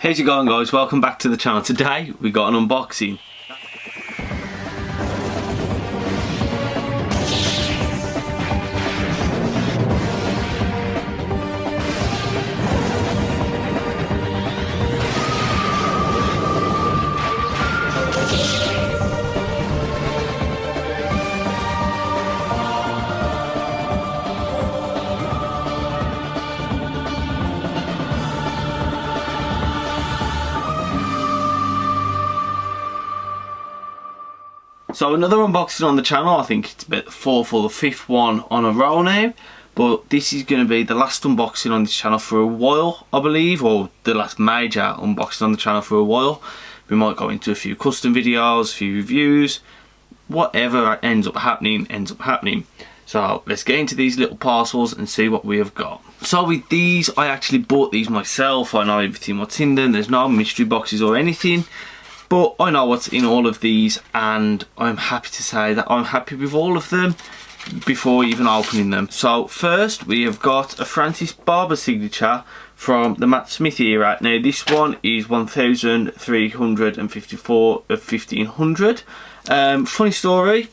How's it going, guys? Welcome back to the channel. Today we got an unboxing. So another unboxing on the channel. I think it's about the fourth or the fifth one on a roll now, but this is going to be the last unboxing on this channel for a while, I believe, or the last major unboxing on the channel for a while. We might go into a few custom videos, a few reviews, whatever ends up happening ends up happening. So let's get into these little parcels and see what we have got. So with these, I actually bought these myself. I know everything what's in them. There's no mystery boxes or anything. But I know what's in all of these, and I'm happy to say that I'm happy with all of them before even opening them. So first we have got a Francis Barber signature from the Matt Smith era. Now this one is 1354 of 1500. Funny story,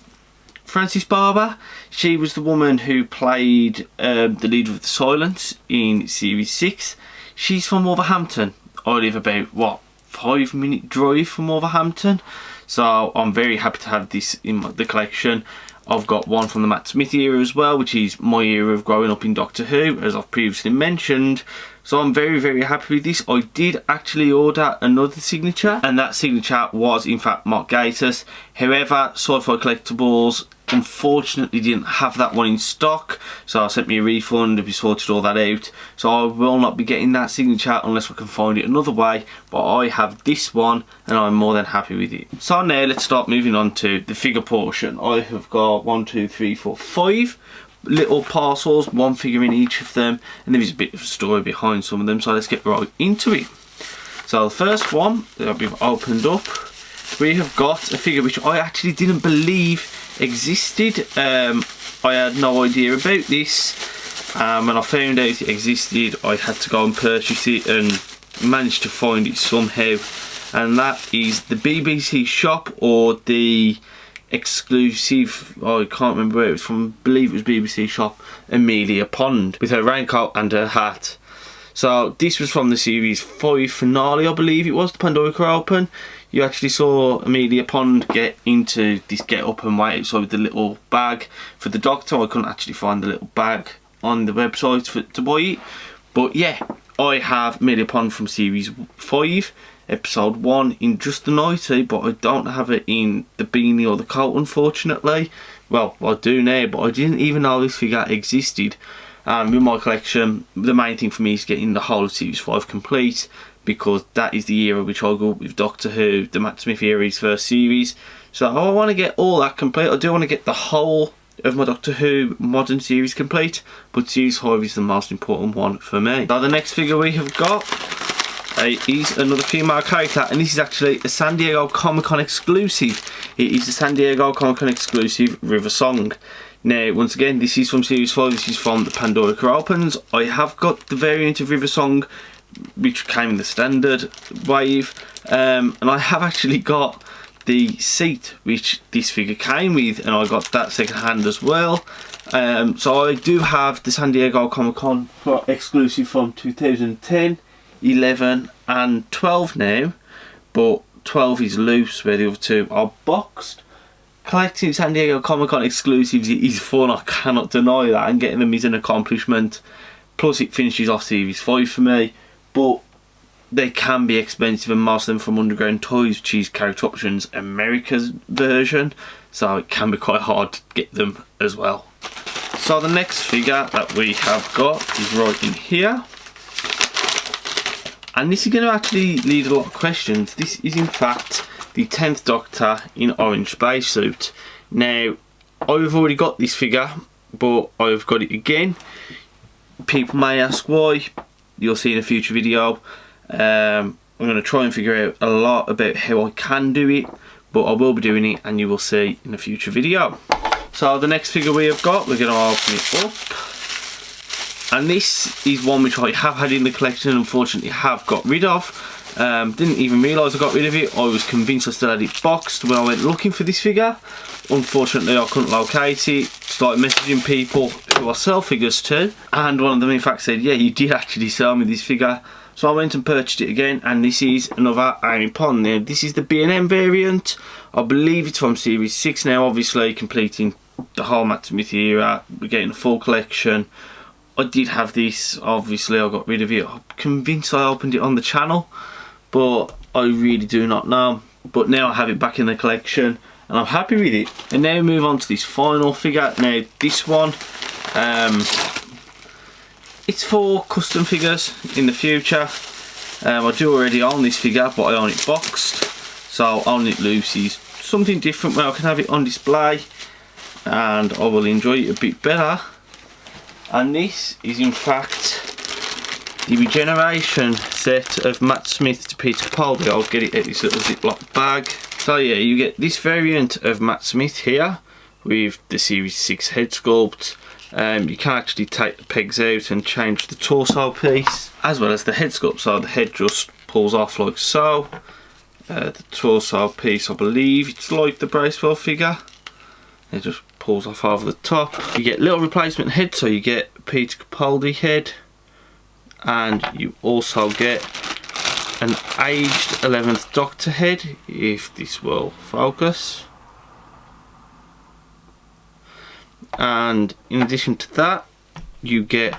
Francis Barber, she was the woman who played the leader of the Silence in series 6. She's from Wolverhampton. I live about, what, 5-minute drive from Wolverhampton, so I'm very happy to have this in the collection. I've got one from the Matt Smith era as well, which is my era of growing up in Doctor Who, as I've previously mentioned, so I'm very happy with this. I did actually order another signature, and that signature was in fact Mark Gatiss. However, Sci-Fi Collectibles unfortunately didn't have that one in stock, so I sent me a refund and we sorted all that out. So I will not be getting that signature unless I can find it another way, but I have this one and I'm more than happy with it. So now let's start moving on to the figure portion. I have got 1, 2, 3, 4, 5 little parcels, one figure in each of them, and there is a bit of a story behind some of them, so let's get right into it. So the first one that we've opened up, we have got a figure which I actually didn't believe existed. I had no idea about this. When I found out it existed, I had to go and purchase it and managed to find it somehow, and that is the BBC shop, or the exclusive, I can't remember where it was from, I believe it was BBC shop, Amelia Pond, with her raincoat and her hat. So this was from the series 5 finale, I believe it was, the Pandora Open. You actually saw Amelia Pond get into this get up and wait outside with the little bag for the Doctor. I couldn't actually find the little bag on the website to buy it, but yeah, I have Amelia Pond from series 5 episode 1 in just the nightie, but I don't have it in the beanie or the coat, unfortunately. Well, I do now, but I didn't even know this figure existed. And with my collection, the main thing for me is getting the whole of series 5 complete, because that is the era which I grew up with Doctor Who, the Matt Smith era, his first series. So I want to get all that complete. I do want to get the whole of my Doctor Who modern series complete, but series 5 is the most important one for me. Now the next figure we have got is another female character, and this is actually a San Diego Comic-Con exclusive. It is the San Diego Comic-Con exclusive River Song. Now once again, this is from series 5, this is from the Pandora Opens. I have got the variant of River Song which came in the standard wave, and I have actually got the seat which this figure came with, and I got that second hand as well. So I do have the San Diego Comic-Con exclusive from 2010, 11 and 12 now, but 12 is loose where the other two are boxed. Collecting San Diego Comic-Con exclusives is fun, I cannot deny that, and getting them is an accomplishment. Plus it finishes off series 5 for me, but they can be expensive, and most of them from Underground Toys, which is Character Options America's version, so it can be quite hard to get them as well. So the next figure that we have got is right in here, and this is going to actually lead a lot of questions. This is in fact the 10th Doctor in orange spacesuit. Now I've already got this figure, but I've got it again. People may ask why. You'll see in a future video. I'm going to try and figure out a lot about how I can do it, but I will be doing it and you will see in a future video. So the next figure we have got, we're going to open it up, and this is one which I have had in the collection and unfortunately have got rid of. Didn't even realise I got rid of it. I was convinced I still had it boxed when I went looking for this figure. Unfortunately, I couldn't locate it. Started messaging people who I sell figures to, and one of them in fact said, yeah, you did actually sell me this figure. So I went and purchased it again, and this is another Amy Pond. Now this is the B&M variant. I believe it's from Series 6 now, obviously completing the whole Matt Smith era. We're getting a full collection. I did have this, obviously I got rid of it. I'm convinced I opened it on the channel, but I really do not know. But now I have it back in the collection and I'm happy with it. And now we move on to this final figure. Now this one, it's for custom figures in the future. I do already own this figure, but I own it boxed. So owning it loose is something different where I can have it on display and I will enjoy it a bit better. And this is in fact the Regeneration set of Matt Smith to Peter Capaldi. I'll get it at this little Ziploc bag. So yeah, you get this variant of Matt Smith here with the Series 6 head sculpt. You can actually take the pegs out and change the torso piece, as well as the head sculpt. So the head just pulls off like so. The torso piece, I believe it's like the Bracewell figure. It just pulls off over the top. You get little replacement head, so you get Peter Capaldi head, and you also get an aged 11th Doctor head, if this will focus. And in addition to that, you get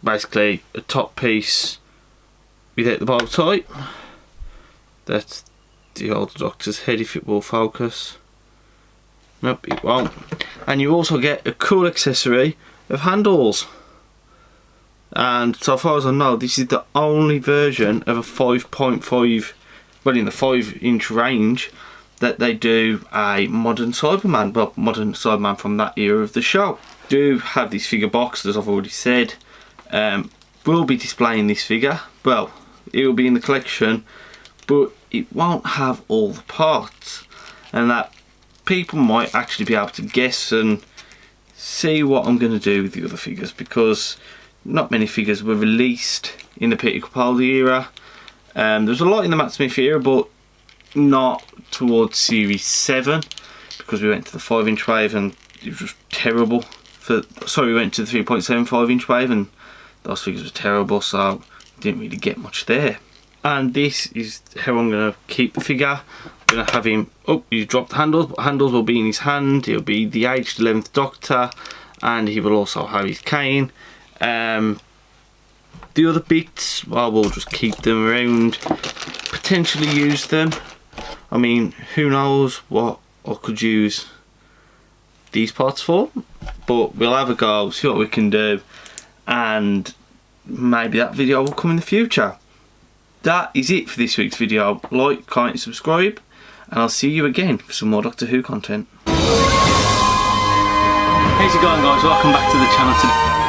basically a top piece without the bow tie. That's the old Doctor's head, if it will focus. Nope, it won't. And you also get a cool accessory of handles. And so far as I know, this is the only version of a 5.5, well, in the 5-inch range, that they do a modern Cyberman, well, modern Cyberman from that era of the show. Do have this figure boxed, as I've already said. We'll be displaying this figure. Well, it will be in the collection, but it won't have all the parts, and that people might actually be able to guess and see what I'm going to do with the other figures, because not many figures were released in the Peter Capaldi era. There's a lot in the Matt Smith era, but not towards Series 7, because we went to the 5-inch wave and it was just terrible. We went to the 3.75-inch wave and those figures were terrible, so didn't really get much there. And this is how I'm going to keep the figure. I'm going to have him, oh, he's dropped the handles, but handles will be in his hand. He'll be the aged 11th Doctor, and he will also have his cane. The other bits, well, we'll just keep them around, potentially use them. I mean, who knows what I could use these parts for, but we'll have a go, see what we can do, and maybe that video will come in the future. That is it for this week's video. Like, comment and subscribe, and I'll see you again for some more Doctor Who content. How's it going, guys? Welcome back to the channel today.